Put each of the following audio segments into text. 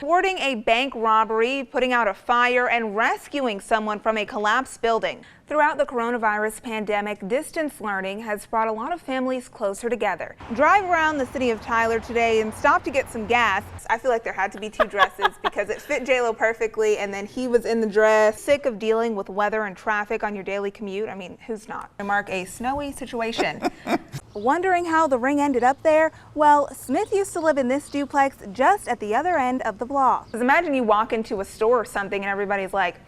Thwarting a bank robbery, putting out a fire, and rescuing someone from a collapsed building. Throughout the coronavirus pandemic, distance learning has brought a lot of families closer together. Drive around the city of Tyler today and stop to get some gas. I feel like there had to be two dresses because it fit J-Lo perfectly, and then he was in the dress. Sick of dealing with weather and traffic on your daily commute? I mean, who's not? Mark a snowy situation. Wondering how the ring ended up there? Well, Smith used to live in this duplex just at the other end of the block. Because imagine you walk into a store or something and everybody's like,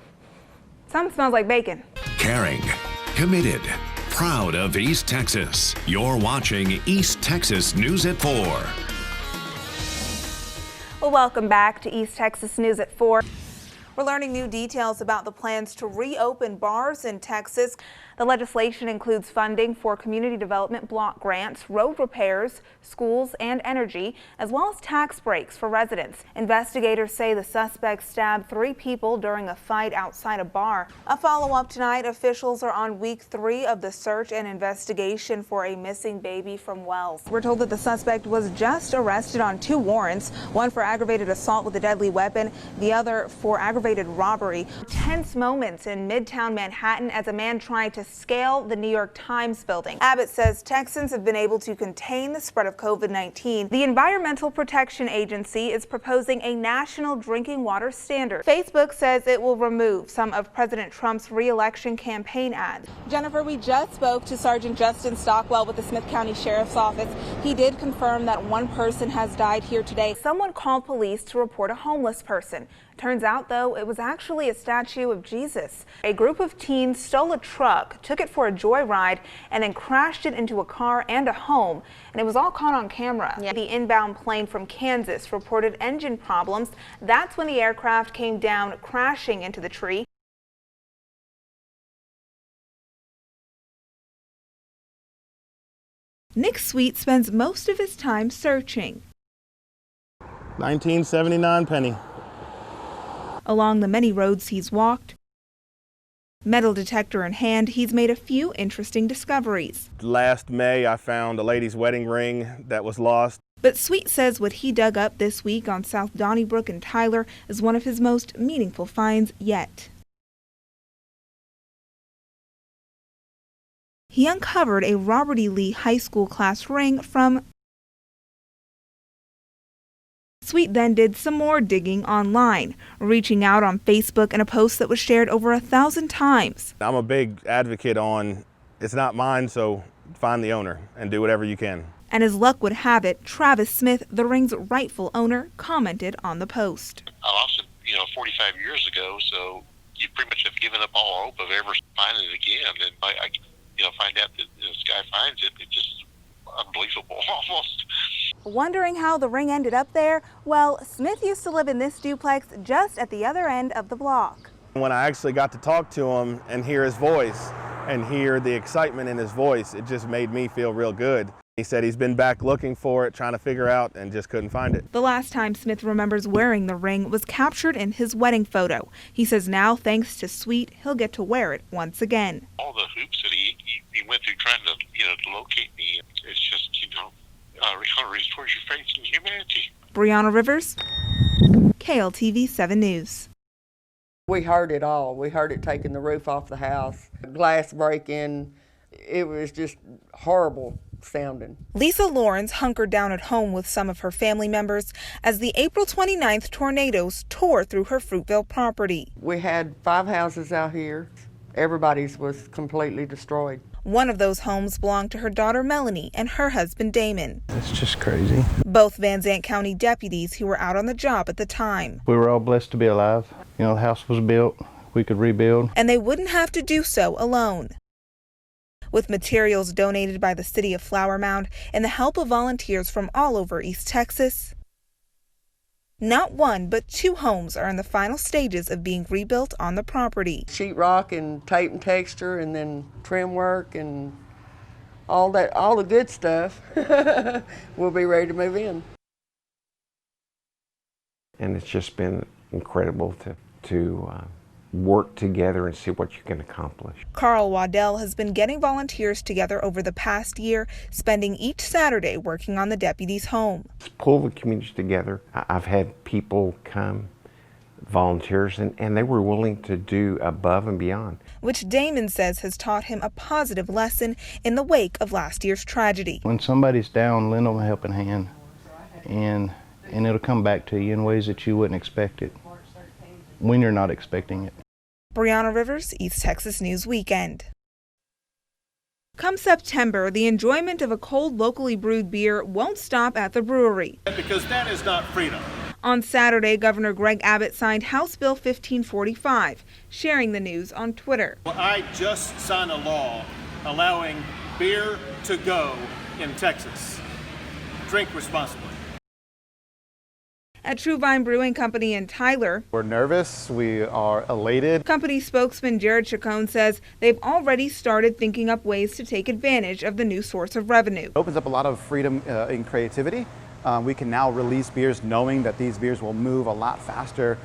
something smells like bacon. Caring, committed, proud of East Texas. You're watching East Texas News at 4. Well, welcome back to East Texas News at 4. We're learning new details about the plans to reopen bars in Texas. The legislation includes funding for community development block grants, road repairs, schools, and energy, as well as tax breaks for residents. Investigators say the suspect stabbed 3 people during a fight outside a bar. A follow-up tonight, officials are on week 3 of the search and investigation for a missing baby from Wells. We're told that the suspect was just arrested on 2 warrants, one for aggravated assault with a deadly weapon, the other for aggravated robbery. Tense moments in Midtown Manhattan as a man tried to scale the New York Times building. Abbott says Texans have been able to contain the spread of COVID-19. The Environmental Protection Agency is proposing a national drinking water standard. Facebook says it will remove some of President Trump's re-election campaign ads. Jennifer, we just spoke to Sergeant Justin Stockwell with the Smith County Sheriff's Office. He did confirm that 1 person has died here today. Someone called police to report a homeless person. Turns out, though, it was actually a statue of Jesus. A group of teens stole a truck, took it for a joyride, and then crashed it into a car and a home. And it was all caught on camera. Yeah. The inbound plane from Kansas reported engine problems. That's when the aircraft came down, crashing into the tree. Nick Sweet spends most of his time searching. 1979 penny. Along the many roads he's walked, metal detector in hand, he's made a few interesting discoveries. Last May, I found a lady's wedding ring that was lost. But Sweet says what he dug up this week on South Donnybrook in Tyler is one of his most meaningful finds yet. He uncovered a Robert E. Lee High School class ring from. Sweet then did some more digging online, reaching out on Facebook in a post that was shared over 1,000 times. I'm a big advocate on it's not mine, so find the owner and do whatever you can. And as luck would have it, Travis Smith, the ring's rightful owner, commented on the post. I lost it, 45 years ago, so you pretty much have given up all hope of ever finding it again. And I find out that this guy finds it, it's just unbelievable almost. Wondering how the ring ended up there? Well, Smith used to live in this duplex just at the other end of the block. When I actually got to talk to him and hear his voice and hear the excitement in his voice, it just made me feel real good. He said he's been back looking for it, trying to figure out, and just couldn't find it. The last time Smith remembers wearing the ring was captured in his wedding photo. He says now, thanks to Sweet, he'll get to wear it once again. All the hoops that he went through trying to locate me, it's just, restores your faith in humanity. Brionna Rivers, KLTV 7 News. We heard it all. We heard it taking the roof off the house, glass break-in. It was just horrible sounding. Lisa Lawrence hunkered down at home with some of her family members as the April 29th tornadoes tore through her Fruitville property. We had 5 houses out here. Everybody's was completely destroyed. One of those homes belonged to her daughter Melanie and her husband Damon. It's just crazy. Both Van Zandt County deputies who were out on the job at the time. We were all blessed to be alive. The house was built, we could rebuild. And they wouldn't have to do so alone. With materials donated by the city of Flower Mound and the help of volunteers from all over East Texas, not 1 but 2 homes are in the final stages of being rebuilt on the property. Sheetrock and tape and texture and then trim work and all the good stuff. We'll be ready to move in. And it's just been incredible to work together and see what you can accomplish. Carl Waddell has been getting volunteers together over the past year, spending each Saturday working on the deputy's home. Pull the communities together. I've had people come, volunteers, and they were willing to do above and beyond. Which Damon says has taught him a positive lesson in the wake of last year's tragedy. When somebody's down, lend them a helping hand, and it'll come back to you in ways that you wouldn't expect it when you're not expecting it. Brionna Rivers, East Texas News Weekend. Come September, the enjoyment of a cold, locally brewed beer won't stop at the brewery. Because that is not freedom. On Saturday, Governor Greg Abbott signed House Bill 1545, sharing the news on Twitter. Well, I just signed a law allowing beer to go in Texas. Drink responsibly. At True Vine Brewing Company in Tyler, we're nervous, we are elated. Company spokesman Jared Chacon says they've already started thinking up ways to take advantage of the new source of revenue. It opens up a lot of freedom in creativity. We can now release beers knowing that these beers will move a lot faster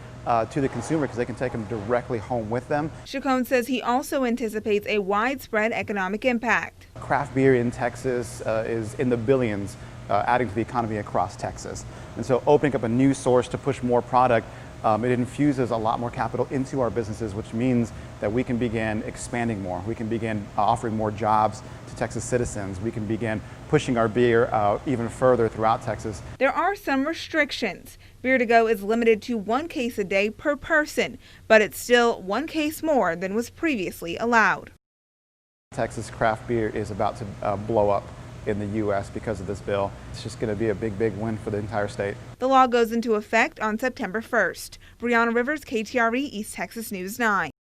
to the consumer because they can take them directly home with them. Chacon says he also anticipates a widespread economic impact. Craft beer in Texas is in the billions, adding to the economy across Texas. And so opening up a new source to push more product, it infuses a lot more capital into our businesses, which means that we can begin expanding more. We can begin offering more jobs to Texas citizens. We can begin pushing our beer even further throughout Texas. There are some restrictions. Beer to go is limited to 1 case a day per person, but it's still 1 case more than was previously allowed. Texas craft beer is about to blow up in the U.S. because of this bill. It's just going to be a big, big win for the entire state. The law goes into effect on September 1st. Brionna Rivers, KTRE, East Texas News 9.